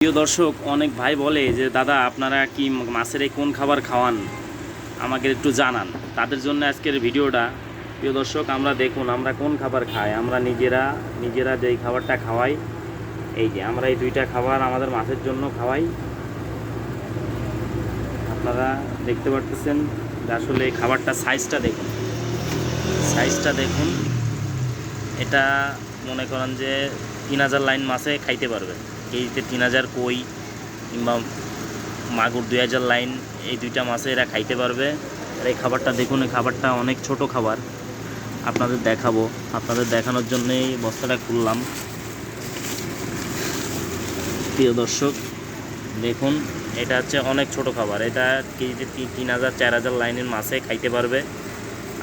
প্রিয় দর্শক, অনেক ভাই বলে যে দাদা আপনারা কি মাছের এই কোন খাবার খাওয়ান, আমাকে একটু জানান। তাদের জন্য আজকের ভিডিওটা। প্রিয় দর্শক, আমরা দেখুন আমরা কোন খাবার খাই। আমরা নিজেরা যেই খাবারটা খাওয়াই, এই যে আমরা এই দুইটা খাবার আমাদের মাছের জন্য খাওয়াই। আপনারা দেখতে পারতেছেন যে আসলে এই খাবারটা সাইজটা দেখুন। এটা মনে করেন যে 3000 লাইন মাছে খাইতে পারবে। কেজিতে 3000 কই কিংবা মাগুর 2000 লাইন, এই দুইটা মাছে এরা খাইতে পারবে। আর এই খাবারটা দেখুন, এই খাবারটা অনেক ছোট খাবার। আপনাদের দেখাবো, আপনাদের দেখানোর জন্যই বস্তাটা খুললাম। প্রিয় দর্শক দেখুন, এটা হচ্ছে অনেক ছোট খাবার। এটা কেজিতে 3000 4000 লাইনের মাছে খাইতে পারবে।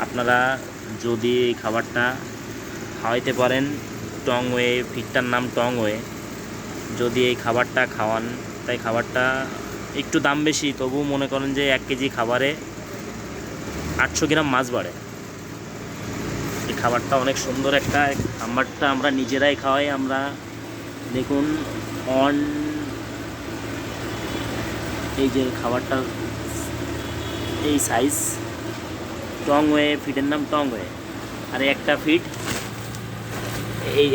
আপনারা যদি এই খাবারটা খাওয়াইতে পারেন, টংওয়ে, ফিডটার নাম টংওয়ে, যদি এই খাবারটা খাওয়ান, তাই খাবারটা একটু দাম বেশি, তবুও মনে করেন যে 1 কেজি খাবারে 800 গ্রাম মাছ বাড়ে। এই খাবারটা অনেক সুন্দর একটা খাবারটা আমরা নিজেরাই খাওয়াই। আমরা দেখুন এই যে খাবারটা এই সাইজ, টংওয়ে, ফিডের নাম টংওয়ে। আর একটা ফিড,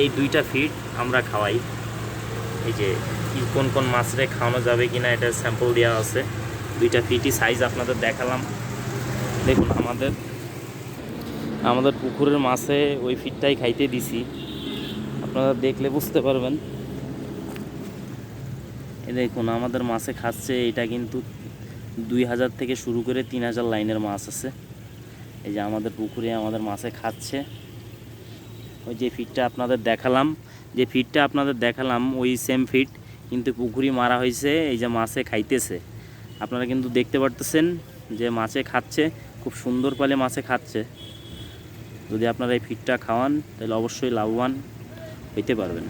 এই দুইটা ফিড আমরা খাওয়াই। এই যে কোন কোন মাছরে খাওয়ানো যাবে কিনা এটা স্যাম্পল দেওয়া আছে। দুইটা ফিটই সাইজ আপনাদের দেখালাম। দেখুন আমাদের পুকুরের মাছে ওই ফিটটাই খাইতে দিছি, আপনারা দেখলে বুঝতে পারবেন। এই দেখুন আমাদের মাছে খাচ্ছে। এটা কিন্তু 2000 থেকে শুরু করে 3000 লাইনের মাছ আছে। এই যে আমাদের পুকুরে আমাদের মাছে খাচ্ছে। ওই যে ফিটটা আপনাদের দেখালাম, ওই সেম ফিট, কিন্তু পুকুরি মারা হয়েছে। এই যে মাছে খাইতেছে, আপনারা কিন্তু দেখতে পারতেছেন যে মাছে খাচ্ছে, খুব সুন্দর পালে মাছে খাচ্ছে। যদি আপনারা এই ফিটটা খাওয়ান তাহলে অবশ্যই লাভবান হইতে পারবেন।